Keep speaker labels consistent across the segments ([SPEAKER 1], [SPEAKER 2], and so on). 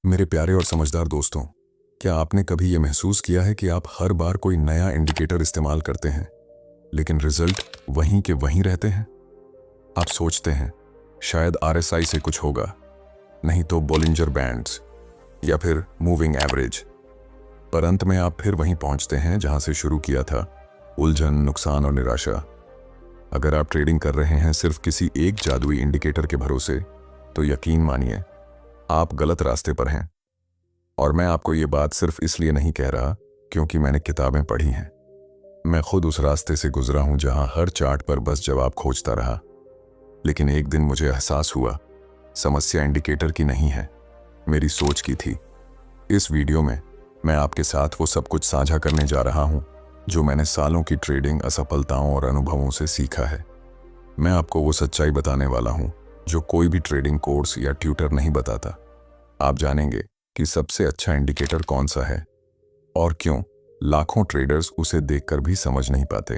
[SPEAKER 1] मेरे प्यारे और समझदार दोस्तों, क्या आपने कभी ये महसूस किया है कि आप हर बार कोई नया इंडिकेटर इस्तेमाल करते हैं लेकिन रिजल्ट वहीं के वहीं रहते हैं? आप सोचते हैं शायद आरएसआई से कुछ होगा, नहीं तो बोलिंजर बैंड्स या फिर मूविंग एवरेज, पर अंत में आप फिर वहीं पहुंचते हैं जहां से शुरू किया था, उलझन, नुकसान और निराशा। अगर आप ट्रेडिंग कर रहे हैं सिर्फ किसी एक जादुई इंडिकेटर के भरोसे, तो यकीन मानिए आप गलत रास्ते पर हैं। और मैं आपको ये बात सिर्फ इसलिए नहीं कह रहा क्योंकि मैंने किताबें पढ़ी हैं। मैं खुद उस रास्ते से गुजरा हूं जहां हर चार्ट पर बस जवाब खोजता रहा। लेकिन एक दिन मुझे एहसास हुआ, समस्या इंडिकेटर की नहीं है, मेरी सोच की थी। इस वीडियो में मैं आपके साथ वो सब कुछ साझा करने जा रहा हूं जो मैंने सालों की ट्रेडिंग असफलताओं और अनुभवों से सीखा है। मैं आपको वो सच्चाई बताने वाला हूं जो कोई भी ट्रेडिंग कोर्स या ट्यूटर नहीं बताता। आप जानेंगे कि सबसे अच्छा इंडिकेटर कौन सा है और क्यों लाखों ट्रेडर्स उसे देखकर भी समझ नहीं पाते।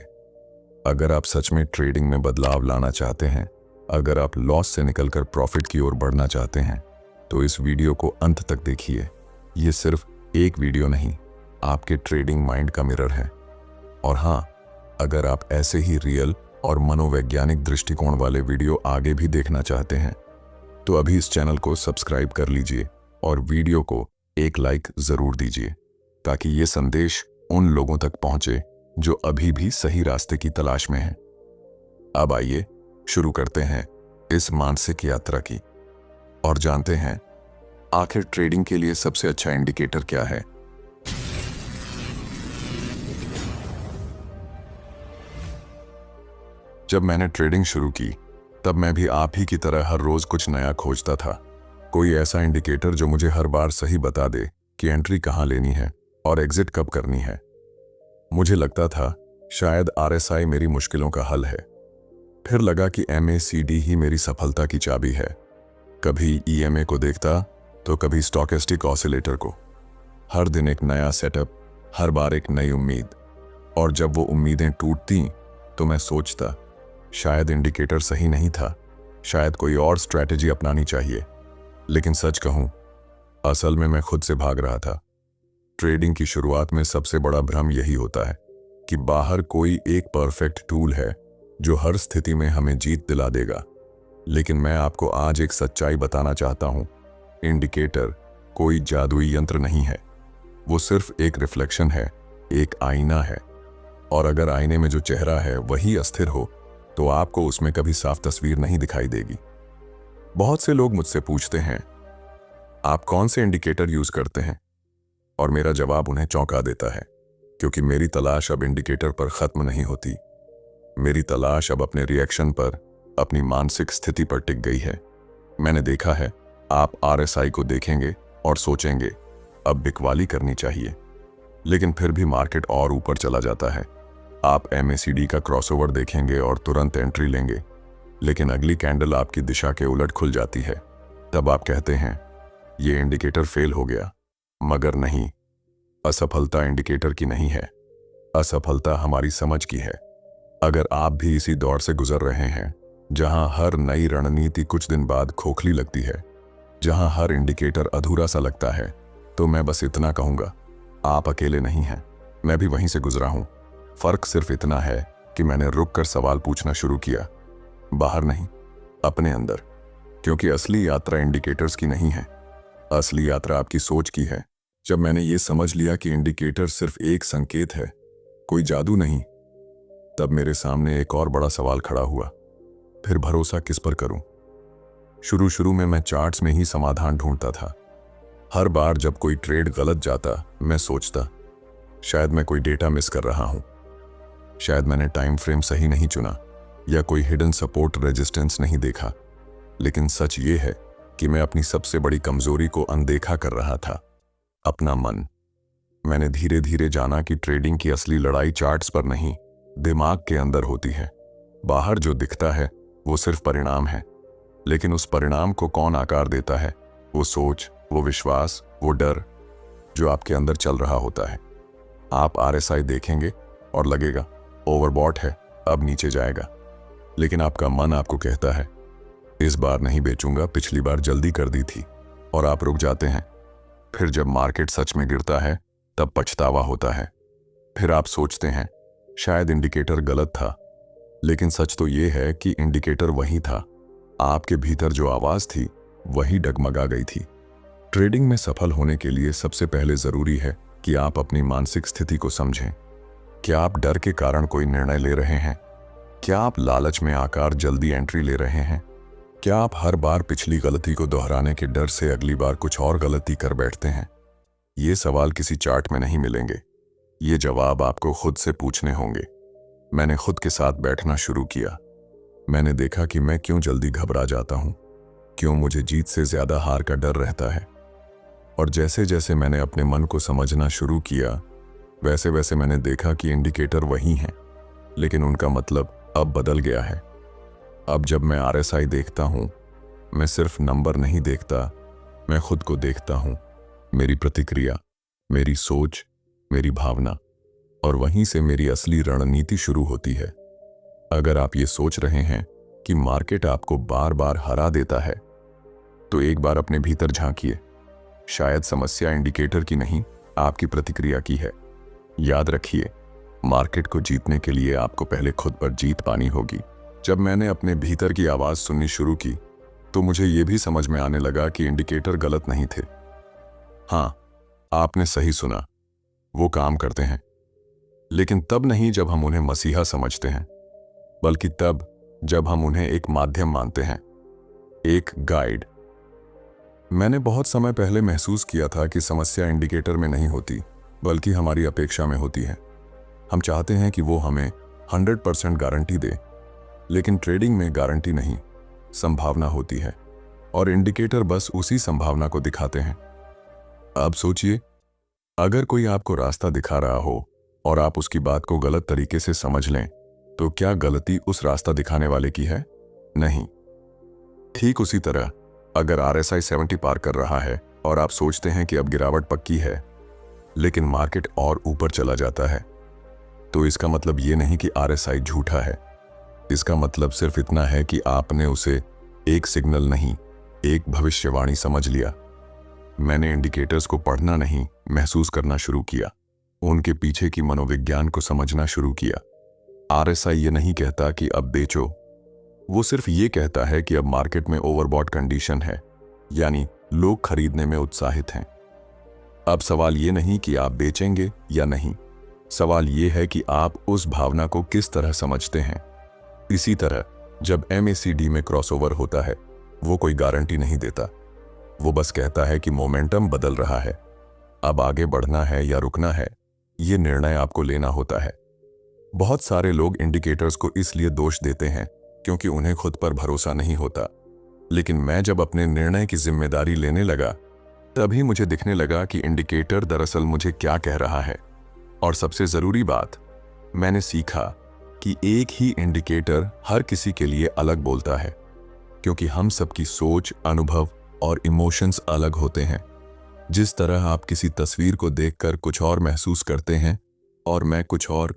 [SPEAKER 1] अगर आप सच में ट्रेडिंग में बदलाव लाना चाहते हैं, अगर आप लॉस से निकलकर प्रॉफिट की ओर बढ़ना चाहते हैं, तो इस वीडियो को अंत तक देखिए। ये सिर्फ एक वीडियो नहीं, आपके ट्रेडिंग माइंड का मिरर है। और हाँ, अगर आप ऐसे ही रियल और मनोवैज्ञानिक दृष्टिकोण वाले वीडियो आगे भी देखना चाहते हैं, तो अभी इस चैनल को सब्सक्राइब कर लीजिए और वीडियो को एक लाइक जरूर दीजिए, ताकि ये संदेश उन लोगों तक पहुंचे जो अभी भी सही रास्ते की तलाश में हैं। अब आइए शुरू करते हैं इस मानसिक यात्रा की और जानते हैं आखिर ट्रेडिंग के लिए सबसे अच्छा इंडिकेटर क्या है। जब मैंने ट्रेडिंग शुरू की, तब मैं भी आप ही की तरह हर रोज कुछ नया खोजता था। कोई ऐसा इंडिकेटर जो मुझे हर बार सही बता दे कि एंट्री कहां लेनी है और एग्जिट कब करनी है। मुझे लगता था शायद आरएसआई मेरी मुश्किलों का हल है। फिर लगा कि एमएसीडी ही मेरी सफलता की चाबी है। कभी ईएमए को देखता तो कभी स्टोकेस्टिक ऑसिलेटर को। हर दिन एक नया सेटअप, हर बार एक नई उम्मीद। और जब वो उम्मीदें टूटती तो मैं सोचता शायद इंडिकेटर सही नहीं था, शायद कोई और स्ट्रैटेजी अपनानी चाहिए। लेकिन सच कहूं, असल में मैं खुद से भाग रहा था। ट्रेडिंग की शुरुआत में सबसे बड़ा भ्रम यही होता है कि बाहर कोई एक परफेक्ट टूल है जो हर स्थिति में हमें जीत दिला देगा। लेकिन मैं आपको आज एक सच्चाई बताना चाहता हूं, इंडिकेटर कोई जादुई यंत्र नहीं है। वो सिर्फ एक रिफ्लेक्शन है, एक आईना है। और अगर आईने में जो चेहरा है वही अस्थिर हो, तो आपको उसमें कभी साफ तस्वीर नहीं दिखाई देगी। बहुत से लोग मुझसे पूछते हैं, आप कौन से इंडिकेटर यूज करते हैं? और मेरा जवाब उन्हें चौंका देता है, क्योंकि मेरी तलाश अब इंडिकेटर पर खत्म नहीं होती। मेरी तलाश अब अपने रिएक्शन पर, अपनी मानसिक स्थिति पर टिक गई है। मैंने देखा है, आप आरएसआई को देखेंगे और सोचेंगे अब बिकवाली करनी चाहिए, लेकिन फिर भी मार्केट और ऊपर चला जाता है। आप एमएसीडी का क्रॉसओवर देखेंगे और तुरंत एंट्री लेंगे, लेकिन अगली कैंडल आपकी दिशा के उलट खुल जाती है। तब आप कहते हैं ये इंडिकेटर फेल हो गया। मगर नहीं, असफलता इंडिकेटर की नहीं है, असफलता हमारी समझ की है। अगर आप भी इसी दौर से गुजर रहे हैं, जहां हर नई रणनीति कुछ दिन बाद खोखली लगती है, जहां हर इंडिकेटर अधूरा सा लगता है, तो मैं बस इतना कहूंगा, आप अकेले नहीं हैं। मैं भी वहीं से गुजरा हूं। फर्क सिर्फ इतना है कि मैंने रुककर सवाल पूछना शुरू किया, बाहर नहीं, अपने अंदर। क्योंकि असली यात्रा इंडिकेटर्स की नहीं है, असली यात्रा आपकी सोच की है। जब मैंने ये समझ लिया कि इंडिकेटर सिर्फ एक संकेत है, कोई जादू नहीं, तब मेरे सामने एक और बड़ा सवाल खड़ा हुआ, फिर भरोसा किस पर करूं? शुरू में मैं चार्ट्स में ही समाधान ढूंढता था। हर बार जब कोई ट्रेड गलत जाता, मैं सोचता शायद मैं कोई डेटा मिस कर रहा हूं, शायद मैंने टाइम फ्रेम सही नहीं चुना, या कोई हिडन सपोर्ट रेजिस्टेंस नहीं देखा। लेकिन सच ये है कि मैं अपनी सबसे बड़ी कमजोरी को अनदेखा कर रहा था, अपना मन। मैंने धीरे धीरे जाना कि ट्रेडिंग की असली लड़ाई चार्ट्स पर नहीं, दिमाग के अंदर होती है। बाहर जो दिखता है वो सिर्फ परिणाम है, लेकिन उस परिणाम को कौन आकार देता है? वो सोच, वो विश्वास, वो डर जो आपके अंदर चल रहा होता है। आप आरएसआई देखेंगे और लगेगा ओवरबॉट है, अब नीचे जाएगा। लेकिन आपका मन आपको कहता है इस बार नहीं बेचूंगा, पिछली बार जल्दी कर दी थी। और आप रुक जाते हैं। फिर जब मार्केट सच में गिरता है तब पछतावा होता है। फिर आप सोचते हैं शायद इंडिकेटर गलत था, लेकिन सच तो ये है कि इंडिकेटर वही था। आपके भीतर जो आवाज थी वही डगमगा गई थी। ट्रेडिंग में सफल होने के लिए सबसे पहले जरूरी है कि आप अपनी मानसिक स्थिति को समझें। क्या आप डर के कारण कोई निर्णय ले रहे हैं? क्या आप लालच में आकर जल्दी एंट्री ले रहे हैं? क्या आप हर बार पिछली गलती को दोहराने के डर से अगली बार कुछ और गलती कर बैठते हैं? ये सवाल किसी चार्ट में नहीं मिलेंगे। ये जवाब आपको खुद से पूछने होंगे। मैंने खुद के साथ बैठना शुरू किया। मैंने देखा कि मैं क्यों जल्दी घबरा जाता हूं, क्यों मुझे जीत से ज्यादा हार का डर रहता है। और जैसे जैसे मैंने अपने मन को समझना शुरू किया, वैसे वैसे मैंने देखा कि इंडिकेटर वही हैं, लेकिन उनका मतलब अब बदल गया है। अब जब मैं RSI देखता हूं, मैं सिर्फ नंबर नहीं देखता, मैं खुद को देखता हूं, मेरी प्रतिक्रिया, मेरी सोच, मेरी भावना, और वहीं से मेरी असली रणनीति शुरू होती है। अगर आप ये सोच रहे हैं कि मार्केट आपको बार बार हरा देता है, तो एक बार अपने भीतर झांकिए। शायद समस्या इंडिकेटर की नहीं, आपकी प्रतिक्रिया की है। याद रखिए, मार्केट को जीतने के लिए आपको पहले खुद पर जीत पानी होगी। जब मैंने अपने भीतर की आवाज सुननी शुरू की, तो मुझे यह भी समझ में आने लगा कि इंडिकेटर गलत नहीं थे। हाँ, आपने सही सुना, वो काम करते हैं, लेकिन तब नहीं जब हम उन्हें मसीहा समझते हैं, बल्कि तब जब हम उन्हें एक माध्यम मानते हैं, एक गाइड। मैंने बहुत समय पहले महसूस किया था कि समस्या इंडिकेटर में नहीं होती, बल्कि हमारी अपेक्षा में होती है। हम चाहते हैं कि वो हमें 100% गारंटी दे, लेकिन ट्रेडिंग में गारंटी नहीं, संभावना होती है, और इंडिकेटर बस उसी संभावना को दिखाते हैं। अब सोचिए, अगर कोई आपको रास्ता दिखा रहा हो और आप उसकी बात को गलत तरीके से समझ लें, तो क्या गलती उस रास्ता दिखाने वाले की है? नहीं। ठीक उसी तरह, अगर RSI 70 पार कर रहा है और आप सोचते हैं कि अब गिरावट पक्की है, लेकिन मार्केट और ऊपर चला जाता है, तो इसका मतलब ये नहीं कि RSI झूठा है। इसका मतलब सिर्फ इतना है कि आपने उसे एक सिग्नल नहीं, एक भविष्यवाणी समझ लिया। मैंने इंडिकेटर्स को पढ़ना नहीं, महसूस करना शुरू किया। उनके पीछे की मनोविज्ञान को समझना शुरू किया। RSI ये नहीं कहता कि अब बेचो, वो सिर्फ ये कहता है कि अब मार्केट में ओवरबॉट कंडीशन है, यानी लोग खरीदने में उत्साहित हैं। अब सवाल ये नहीं कि आप बेचेंगे या नहीं, सवाल ये है कि आप उस भावना को किस तरह समझते हैं। इसी तरह जब MACD में क्रॉसओवर होता है, वो कोई गारंटी नहीं देता, वो बस कहता है कि मोमेंटम बदल रहा है, अब आगे बढ़ना है या रुकना है, ये निर्णय आपको लेना होता है। बहुत सारे लोग इंडिकेटर्स को इसलिए दोष देते हैं क्योंकि उन्हें खुद पर भरोसा नहीं होता, लेकिन मैं जब अपने निर्णय की जिम्मेदारी लेने लगा, तभी मुझे दिखने लगा कि इंडिकेटर दरअसल मुझे क्या कह रहा है। और सबसे जरूरी बात, मैंने सीखा कि एक ही इंडिकेटर हर किसी के लिए अलग बोलता है, क्योंकि हम सबकी सोच, अनुभव और इमोशंस अलग होते हैं। जिस तरह आप किसी तस्वीर को देखकर कुछ और महसूस करते हैं और मैं कुछ और,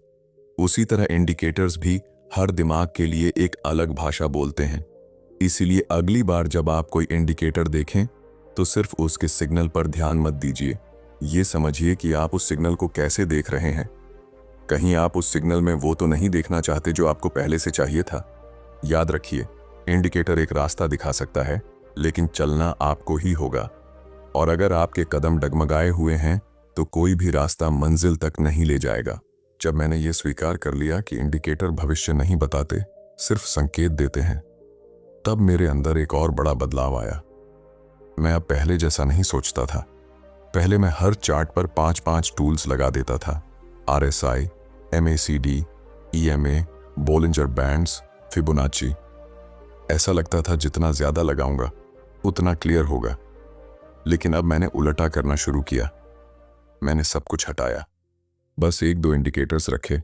[SPEAKER 1] उसी तरह इंडिकेटर्स भी हर दिमाग के लिए एक अलग भाषा बोलते हैं। इसीलिए अगली बार जब आप कोई इंडिकेटर देखें, तो सिर्फ उसके सिग्नल पर ध्यान मत दीजिए, ये समझिए कि आप उस सिग्नल को कैसे देख रहे हैं। कहीं आप उस सिग्नल में वो तो नहीं देखना चाहते जो आपको पहले से चाहिए था। याद रखिए, इंडिकेटर एक रास्ता दिखा सकता है, लेकिन चलना आपको ही होगा। और अगर आपके कदम डगमगाए हुए हैं, तो कोई भी रास्ता मंजिल तक नहीं ले जाएगा। जब मैंने ये स्वीकार कर लिया कि इंडिकेटर भविष्य नहीं बताते, सिर्फ संकेत देते हैं, तब मेरे अंदर एक और बड़ा बदलाव आया। मैं अब पहले जैसा नहीं सोचता था। पहले मैं हर चार्ट पर 5-5 टूल्स लगा देता था, RSI, MACD, EMA, Bollinger bands, Fibonacci. ऐसा लगता था जितना ज्यादा लगाऊंगा उतना क्लियर होगा। लेकिन अब मैंने उलटा करना शुरू किया। मैंने सब कुछ हटाया, बस 1-2 इंडिकेटर्स रखे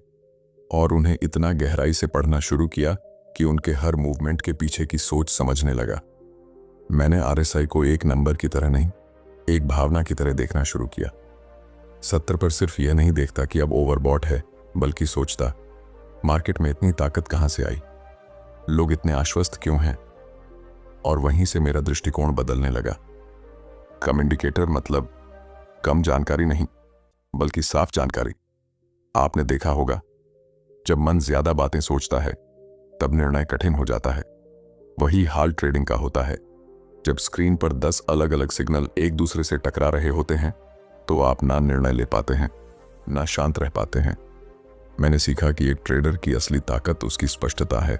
[SPEAKER 1] और उन्हें इतना गहराई से पढ़ना शुरू किया कि उनके हर मूवमेंट के पीछे की सोच समझने लगा। मैंने RSI को एक नंबर की तरह नहीं, एक भावना की तरह देखना शुरू किया। 70 पर सिर्फ यह नहीं देखता कि अब ओवरबॉट है, बल्कि सोचता, मार्केट में इतनी ताकत कहां से आई, लोग इतने आश्वस्त क्यों हैं। और वहीं से मेरा दृष्टिकोण बदलने लगा। कम इंडिकेटर मतलब कम जानकारी नहीं, बल्कि साफ जानकारी। आपने देखा होगा, जब मन ज्यादा बातें सोचता है तब निर्णय कठिन हो जाता है। वही हाल ट्रेडिंग का होता है। जब स्क्रीन पर 10 अलग अलग सिग्नल एक दूसरे से टकरा रहे होते हैं तो आप ना निर्णय ले पाते हैं, ना शांत रह पाते हैं। मैंने सीखा कि एक ट्रेडर की असली ताकत उसकी स्पष्टता है,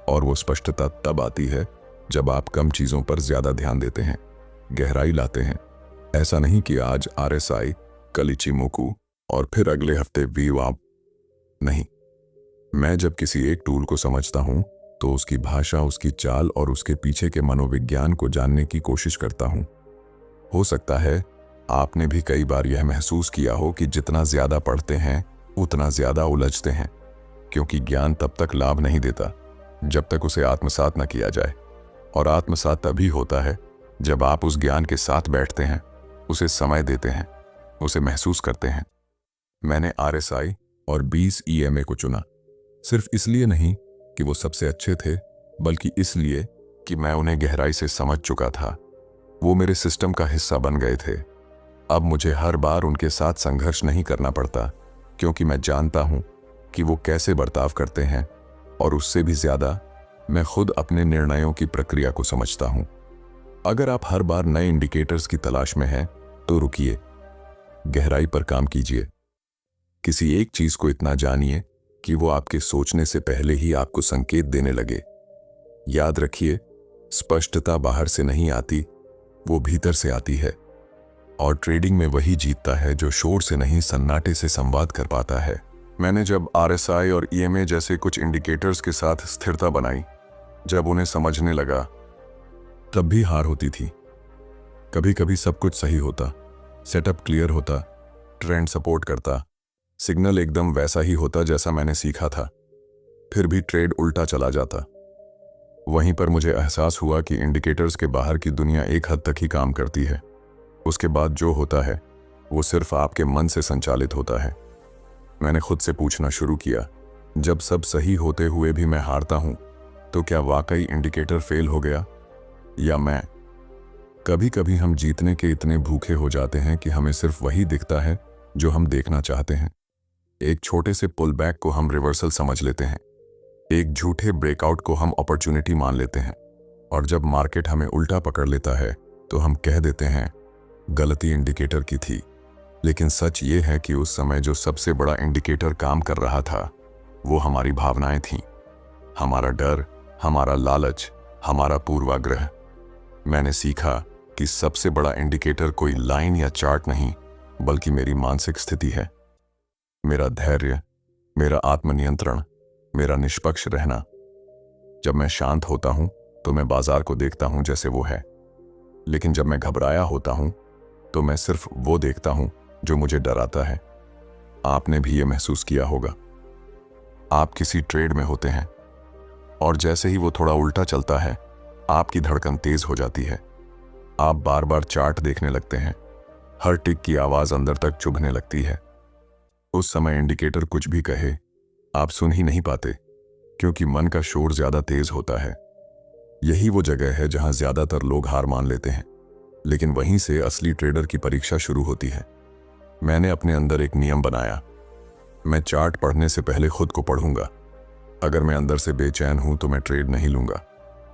[SPEAKER 1] और वो स्पष्टता तब आती है जब आप कम चीजों पर ज्यादा ध्यान देते हैं, गहराई लाते हैं। ऐसा नहीं कि आज RSI, कल इचिमोकू और फिर अगले हफ्ते VWAP। नहीं, मैं जब किसी एक टूल को समझता हूं तो उसकी भाषा, उसकी चाल और उसके पीछे के मनोविज्ञान को जानने की कोशिश करता हूं। हो सकता है आपने भी कई बार यह महसूस किया हो कि जितना ज्यादा पढ़ते हैं उतना ज्यादा उलझते हैं, क्योंकि ज्ञान तब तक लाभ नहीं देता जब तक उसे आत्मसात न किया जाए। और आत्मसात तभी होता है जब आप उस ज्ञान के साथ बैठते हैं, उसे समय देते हैं, उसे महसूस करते हैं। मैंने RSI और 20 EMA को चुना, सिर्फ इसलिए नहीं कि वो सबसे अच्छे थे, बल्कि इसलिए कि मैं उन्हें गहराई से समझ चुका था। वो मेरे सिस्टम का हिस्सा बन गए थे। अब मुझे हर बार उनके साथ संघर्ष नहीं करना पड़ता, क्योंकि मैं जानता हूं कि वो कैसे बर्ताव करते हैं, और उससे भी ज्यादा मैं खुद अपने निर्णयों की प्रक्रिया को समझता हूं। अगर आप हर बार नए इंडिकेटर्स की तलाश में हैं तो रुकिए, गहराई पर काम कीजिए। किसी एक चीज को इतना जानिए कि वो आपके सोचने से पहले ही आपको संकेत देने लगे। याद रखिए, स्पष्टता बाहर से नहीं आती, वो भीतर से आती है। और ट्रेडिंग में वही जीतता है जो शोर से नहीं, सन्नाटे से संवाद कर पाता है। मैंने जब RSI और EMA जैसे कुछ इंडिकेटर्स के साथ स्थिरता बनाई, जब उन्हें समझने लगा, तब भी हार होती थी। कभी कभी सब कुछ सही होता, सेटअप क्लियर होता, ट्रेंड सपोर्ट करता, सिग्नल एकदम वैसा ही होता जैसा मैंने सीखा था, फिर भी ट्रेड उल्टा चला जाता। वहीं पर मुझे एहसास हुआ कि इंडिकेटर्स के बाहर की दुनिया एक हद तक ही काम करती है। उसके बाद जो होता है वो सिर्फ आपके मन से संचालित होता है। मैंने खुद से पूछना शुरू किया, जब सब सही होते हुए भी मैं हारता हूं, तो क्या वाकई इंडिकेटर फेल हो गया या मैं? कभी कभी हम जीतने के इतने भूखे हो जाते हैं कि हमें सिर्फ वही दिखता है जो हम देखना चाहते हैं। एक छोटे से पुल बैक को हम रिवर्सल समझ लेते हैं, एक झूठे ब्रेकआउट को हम अपॉर्चुनिटी मान लेते हैं, और जब मार्केट हमें उल्टा पकड़ लेता है तो हम कह देते हैं गलती इंडिकेटर की थी। लेकिन सच ये है कि उस समय जो सबसे बड़ा इंडिकेटर काम कर रहा था वो हमारी भावनाएं थीं, हमारा डर, हमारा लालच, हमारा पूर्वाग्रह। मैंने सीखा कि सबसे बड़ा इंडिकेटर कोई लाइन या चार्ट नहीं, बल्कि मेरी मानसिक स्थिति है। मेरा धैर्य, मेरा आत्मनियंत्रण, मेरा निष्पक्ष रहना। जब मैं शांत होता हूं तो मैं बाजार को देखता हूं जैसे वो है, लेकिन जब मैं घबराया होता हूं तो मैं सिर्फ वो देखता हूं जो मुझे डराता है। आपने भी ये महसूस किया होगा, आप किसी ट्रेड में होते हैं और जैसे ही वो थोड़ा उल्टा चलता है, आपकी धड़कन तेज हो जाती है। आप बार बार चार्ट देखने लगते हैं, हर टिक की आवाज अंदर तक चुभने लगती है। उस समय इंडिकेटर कुछ भी कहे, आप सुन ही नहीं पाते, क्योंकि मन का शोर ज्यादा तेज होता है। यही वो जगह है जहां ज्यादातर लोग हार मान लेते हैं, लेकिन वहीं से असली ट्रेडर की परीक्षा शुरू होती है। मैंने अपने अंदर एक नियम बनाया, मैं चार्ट पढ़ने से पहले खुद को पढ़ूंगा। अगर मैं अंदर से बेचैन हूं तो मैं ट्रेड नहीं लूंगा,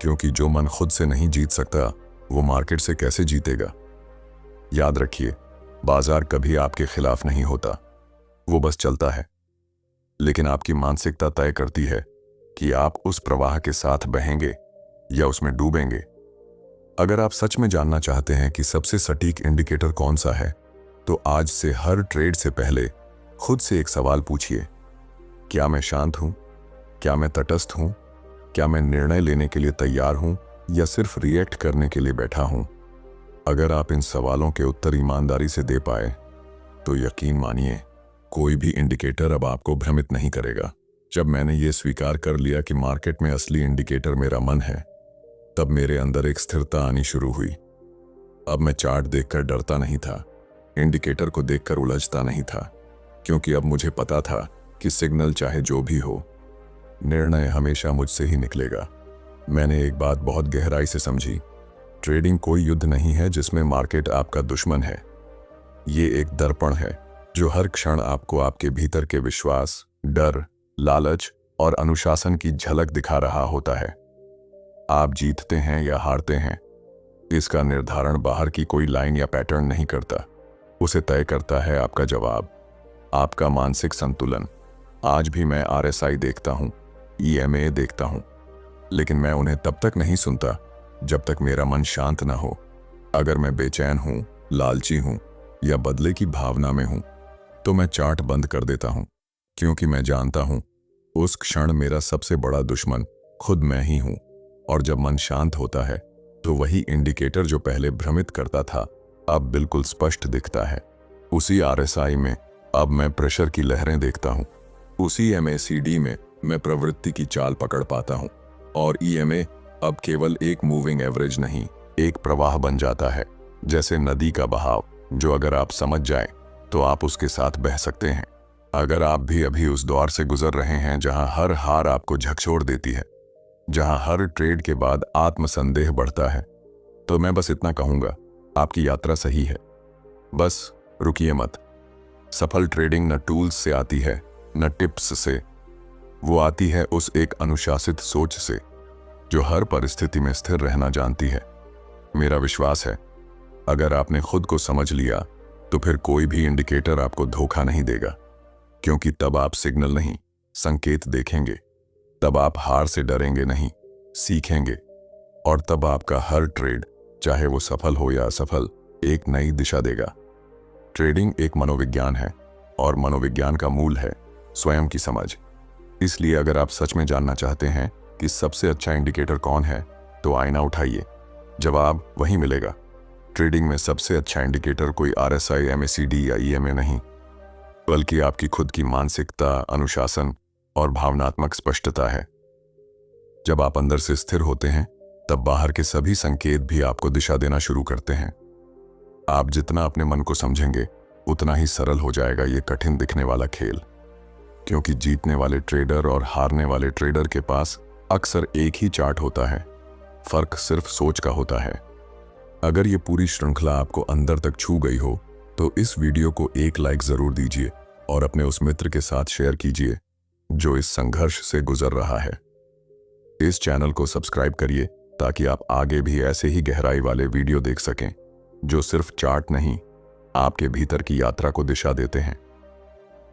[SPEAKER 1] क्योंकि जो मन खुद से नहीं जीत सकता वो मार्केट से कैसे जीतेगा। याद रखिए, बाजार कभी आपके खिलाफ नहीं होता, वो बस चलता है। लेकिन आपकी मानसिकता तय करती है कि आप उस प्रवाह के साथ बहेंगे या उसमें डूबेंगे। अगर आप सच में जानना चाहते हैं कि सबसे सटीक इंडिकेटर कौन सा है, तो आज से हर ट्रेड से पहले खुद से एक सवाल पूछिए, क्या मैं शांत हूं? क्या मैं तटस्थ हूं? क्या मैं निर्णय लेने के लिए तैयार हूं या सिर्फ रिएक्ट करने के लिए बैठा हूं? अगर आप इन सवालों के उत्तर ईमानदारी से दे पाए तो यकीन मानिए, कोई भी इंडिकेटर अब आपको भ्रमित नहीं करेगा। जब मैंने ये स्वीकार कर लिया कि मार्केट में असली इंडिकेटर मेरा मन है, तब मेरे अंदर एक स्थिरता आनी शुरू हुई। अब मैं चार्ट देखकर डरता नहीं था, इंडिकेटर को देखकर उलझता नहीं था, क्योंकि अब मुझे पता था कि सिग्नल चाहे जो भी हो, निर्णय हमेशा मुझसे ही निकलेगा। मैंने एक बात बहुत गहराई से समझी, ट्रेडिंग कोई युद्ध नहीं है जिसमें मार्केट आपका दुश्मन है। ये एक दर्पण है जो हर क्षण आपको आपके भीतर के विश्वास, डर, लालच और अनुशासन की झलक दिखा रहा होता है। आप जीतते हैं या हारते हैं, इसका निर्धारण बाहर की कोई लाइन या पैटर्न नहीं करता। उसे तय करता है आपका जवाब, आपका मानसिक संतुलन। आज भी मैं RSI देखता हूं, EMA देखता हूं, लेकिन मैं उन्हें तब तक नहीं सुनता जब तक मेरा मन शांत ना हो। अगर मैं बेचैन हूं, लालची हूं या बदले की भावना में हूं, तो मैं चार्ट बंद कर देता हूं, क्योंकि मैं जानता हूं उस क्षण मेरा सबसे बड़ा दुश्मन खुद मैं ही हूं। और जब मन शांत होता है तो वही इंडिकेटर जो पहले भ्रमित करता था अब बिल्कुल स्पष्ट दिखता है। उसी RSI में अब मैं प्रेशर की लहरें देखता हूं, उसी MACD में मैं प्रवृत्ति की चाल पकड़ पाता हूं, और EMA अब केवल एक मूविंग एवरेज नहीं, एक प्रवाह बन जाता है, जैसे नदी का बहाव, जो अगर आप समझ जाए तो आप उसके साथ बह सकते हैं। अगर आप भी अभी उस दौर से गुजर रहे हैं जहां हर हार आपको झकझोर देती है, जहां हर ट्रेड के बाद आत्मसंदेह बढ़ता है, तो मैं बस इतना कहूंगा, आपकी यात्रा सही है। बस रुकिए मत। सफल ट्रेडिंग न टूल्स से आती है, न टिप्स से, वो आती है उस एक अनुशासित सोच से जो हर परिस्थिति में स्थिर रहना जानती है। मेरा विश्वास है, अगर आपने खुद को समझ लिया तो फिर कोई भी इंडिकेटर आपको धोखा नहीं देगा, क्योंकि तब आप सिग्नल नहीं, संकेत देखेंगे। तब आप हार से डरेंगे नहीं, सीखेंगे। और तब आपका हर ट्रेड, चाहे वो सफल हो या असफल, एक नई दिशा देगा। ट्रेडिंग एक मनोविज्ञान है, और मनोविज्ञान का मूल है स्वयं की समझ। इसलिए अगर आप सच में जानना चाहते हैं कि सबसे अच्छा इंडिकेटर कौन है, तो आईना उठाइए, जवाब वहीं मिलेगा। ट्रेडिंग में सबसे अच्छा इंडिकेटर कोई RSI, MACD या EMA नहीं, बल्कि आपकी खुद की मानसिकता, अनुशासन और भावनात्मक स्पष्टता है। जब आप अंदर से स्थिर होते हैं, तब बाहर के सभी संकेत भी आपको दिशा देना शुरू करते हैं। आप जितना अपने मन को समझेंगे, उतना ही सरल हो जाएगा ये कठिन दिखने वाला खेल, क्योंकि जीतने वाले ट्रेडर और हारने वाले ट्रेडर के पास अक्सर एक ही चार्ट होता है, फर्क सिर्फ सोच का होता है। अगर ये पूरी श्रृंखला आपको अंदर तक छू गई हो, तो इस वीडियो को एक लाइक जरूर दीजिए और अपने उस मित्र के साथ शेयर कीजिए जो इस संघर्ष से गुजर रहा है। इस चैनल को सब्सक्राइब करिए ताकि आप आगे भी ऐसे ही गहराई वाले वीडियो देख सकें, जो सिर्फ चार्ट नहीं, आपके भीतर की यात्रा को दिशा देते हैं।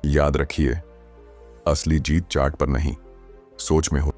[SPEAKER 1] याद रखिए, असली जीत चार्ट पर नहीं, सोच में हो।